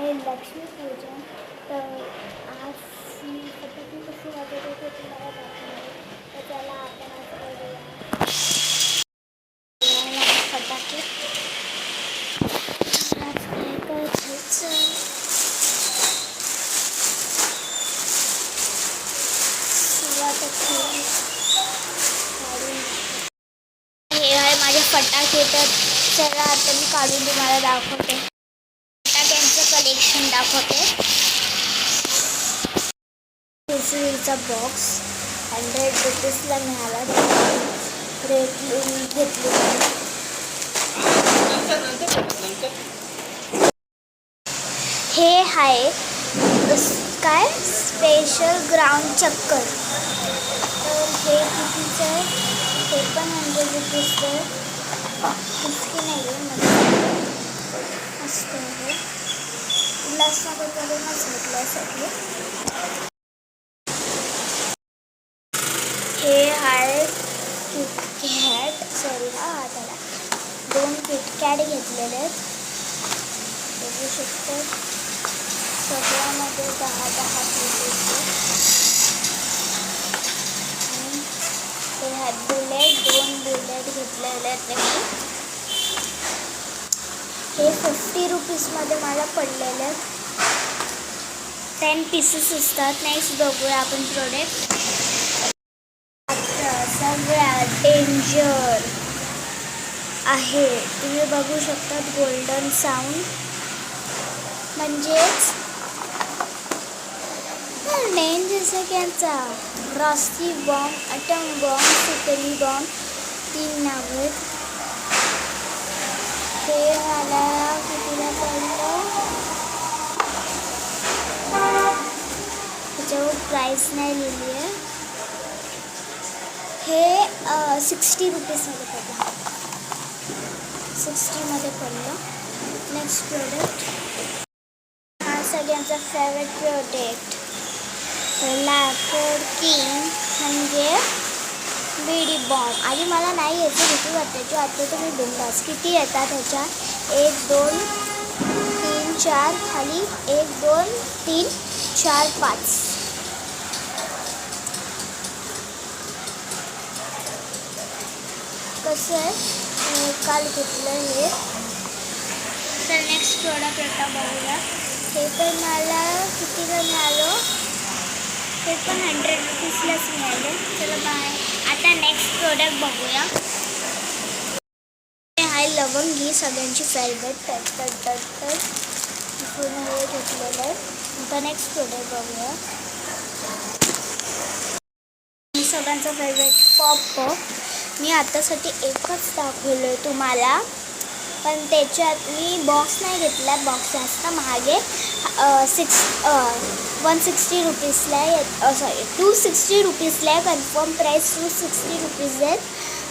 आहे लक्ष्मीपूजन. तर आज मी फटाके कशी वाजवते ते तुम्हाला दाखवणार आहे. तर त्याला आपण असं करूया फटाके आज काय करायचं. हे आहे माझे फटाके. तर चला आता मी काढून तुम्हाला दाखवते. फटाक्यांचं कलेक्शन दाखवते. चा बॉक्स 100 रुपीजला मिळाला. रेट घेतली. हे आहे काय स्पेशल ग्राउंड चक्कर. तर हे कितीचं आहे? हे पण 100 रुपीजचं आहे. इतकी नाही आहे मस्त आहे. उल्हासनगरमधूनच घेतल्यासाठी. हे आहे किटकॅट. सॉरी त्याला 2 किटकॅट घेतलेले आहेत. बघू शकतो सगळ्यामध्ये 10-10 पीसेस. आणि हे आहेत बुलेट. 2 बुलेट घेतलेले आहेत. हे 50 रुपीजमध्ये मला पडलेले आहेत. 10 पीसेस असतात. नेक्स्ट बघूया आपण प्रोडक्ट. सगळ्यात डेंजर आहे तुम्ही बघू शकता गोल्डन साऊंड म्हणजेच डेंजर सगळ्यांचा. रॉस्टी बॉम्ब, अटम बॉम्ब, सुकली बॉम्ब 3 नाव आहेत. ते मला कितीला पडलं त्याच्यावर प्राईस नाही लिहिली आहे. हे 60 रुपीजमध्ये पडलं. 60मध्ये पडलं. नेक्स्ट प्रोडक्ट हा सगळ्यांचा फेवरेट प्रोडक्ट लॅकर किंग म्हणजे बीडी बॉम्ब. आधी मला नाही यायचं भीती वाटायची. आता तर मी बिंदास. किती येतात ह्याच्या? 1 2 3 4 खाली 1 2 3 4 5. कसं आहे काल घेतलं हे. तर नेक्स्ट प्रोडक्ट आता बघूया. हे पण मला कितीला मिळालं? हे पण 100 रुपीजलाच मिळाले. चला बाय. आता नेक्स्ट प्रोडक्ट बघूया. हे आहे लवंगी सगळ्यांची फेवरेट. तर पूर्ण हे घेतलेलं आहे. आता नेक्स्ट प्रोडक्ट बघूया. सगळ्यांचं फेवरेट पॉप. मी आतासाठी एकच दाखवलं आहे तुम्हाला. पण त्याच्यात मी बॉक्स नाही घेतला. बॉक्स जास्त महागे 160 रुपीजला आहे. सॉरी 260 रुपीजला आहे. कन्फर्म प्राईस 260 रुपीज आहेत.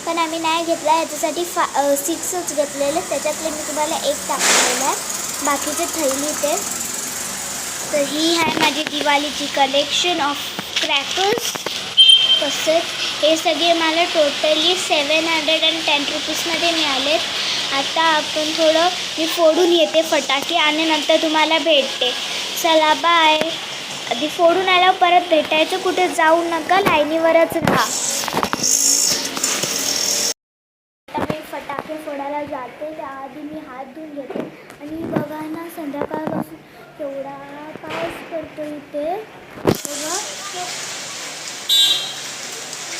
पण आम्ही नाही घेतला. याच्यासाठी 6च घेतलेले. त्याच्यातले मी तुम्हाला एक दाखवलेलं आहे. बाकीचे थैली ते. तर ही आहे माझी दिवाळीची कलेक्शन ऑफ क्रॅकर्स. तसेच हे सगळे मला टोटली 710 रुपीजमध्ये मिळालेत. आता आपण थोडं मी फोडून येते फटाके आणि नंतर तुम्हाला भेटते. चला बाय. आधी फोडून आल्यावर परत भेटायचं. कुठे जाऊ नका. लाईनीवरच राहा. आता मी फटाके फोडायला जाते. त्याआधी मी हात धुवून घेते. आणि बघा ना संध्याकाळपासून एवढा पाऊस पडतो इथे. बघा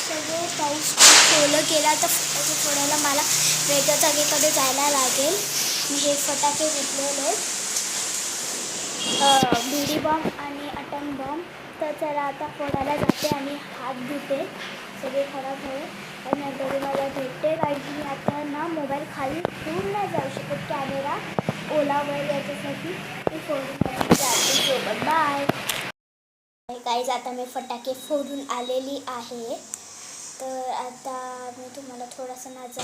सगळं पाऊस ओलं केला. तर फटाके फोडायला मला वेगळ्या जागेकडे जायला लागेल. मी हे फटाके घेतलेले बीडी बॉम्ब आणि अटम बॉम्ब. तर चला आता फोडायला जाते आणि हात धुते. सगळे खराब होईल आणि नंतर मला भेटते. कारण की मी आता ना मोबाईल खाली ठेवून नाही जाऊ शकत. कॅमेरा ओलावर याच्यासाठी मी फोडून जाते सोबत. बाय. गाईज आता मी फटाके फोडून आलेली आहे. तर आता मी तुम्हाला थोडासा माझा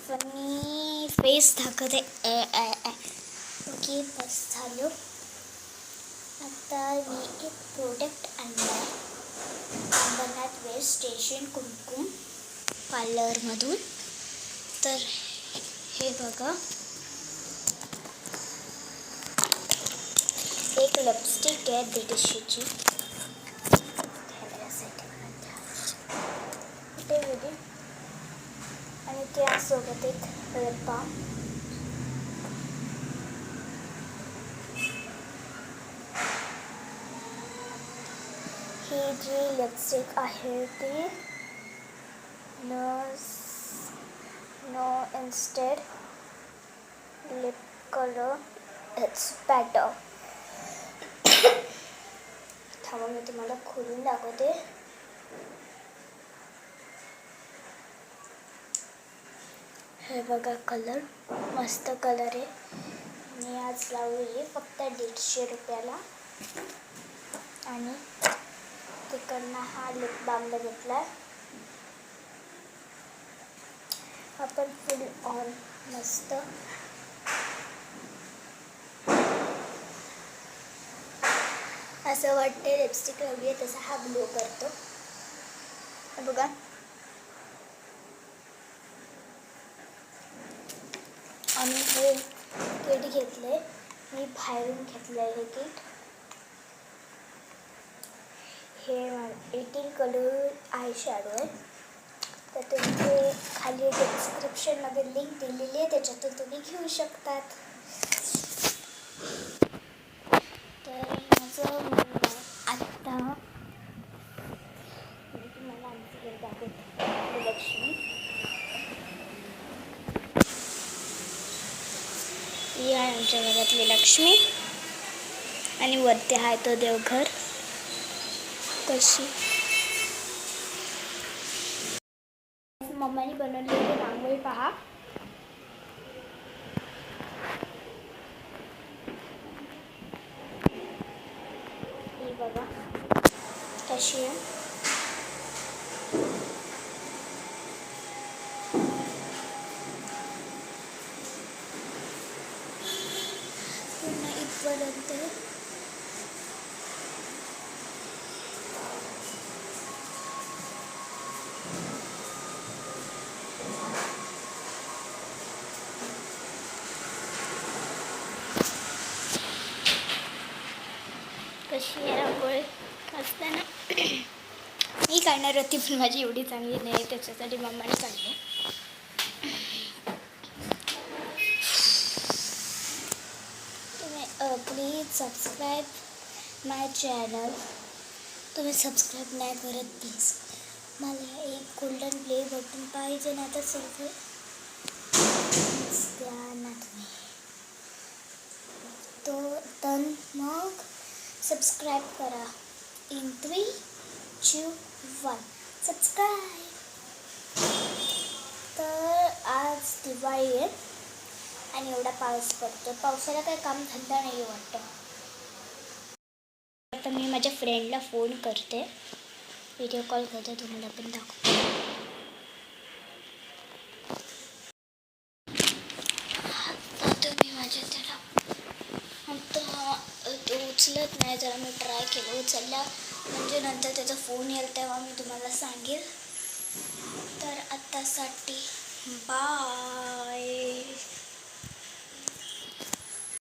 फनी फेस दाखवते. ओके बस झालं. आता मी एक प्रोडक्ट आणला आहे. अंबरनाथ वेस्ट स्टेशन कुमकुम पार्लरमधून. तर हे बघा एक लिपस्टिक आहे 150ची. आणि त्यासोबत एक लिप बाम. ही जी लिपस्टिक आहे ती no instead lip colour it's better. थांबा मी तुम्हाला खोलून दाखवते. हे बघा कलर मस्त कलर आहे. मी आज लावली फक्त 150 रुपयाला. आणि तिकडनं हा लिप बाम घेतला. आपण फुल ऑन मस्त असं वाटते लिपस्टिक लावली आहे तसा हा ग्लो करतो. बघा आम्ही हे किट घेतले. मी बाहेरून घेतलं आहे हे किट. हे 18 कलर आय शॅडो आहे. तर तुम्ही खाली डिस्क्रिप्शनमध्ये लिंक दिलेली आहे त्याच्यातून तुम्ही घेऊ शकतात. तर माझं आत्ता मी तुम्हाला आमचं घर दाखवते. लक्ष्मी ही आहे आमच्या घरातली लक्ष्मी. आणि वरती आहे तो देवघर. कशी मम्माने बनवलेली रांगोळी पहा. ही बघा कशी आहे. पूर्ण इथपर्यंत कशी आहे रांगोळी मस्त ना. मी काढणार होती पण माझी एवढी चांगली नाही त्याच्यासाठी मम्माने काढली. तुम्ही प्लीज सबस्क्राईब माय चॅनल. तुम्ही सबस्क्राईब नाही करत प्लीज. मला एक गोल्डन प्ले बटन पाहिजे ना तर सगळं द्या ना तुम्ही. तो तर मग सबस्क्राईब करा. In 3, 2, 1 subscribe. तर आज दिवाळी आहे आणि एवढा पाऊस पडतो. पावसाला काही काम धंदा नाही वाटतं. आता मी माझ्या फ्रेंडला फोन करते. व्हिडिओ कॉल करते तुम्हाला पण दाखवते. आता मी माझ्या त्याला तो उचलत नाही. जरा मी ट्राय केलं उचलला म्हणजे नंतर त्याचा फोन येईल तेव्हा मी तुम्हाला सांगेल. तर आत्तासाठी बाय.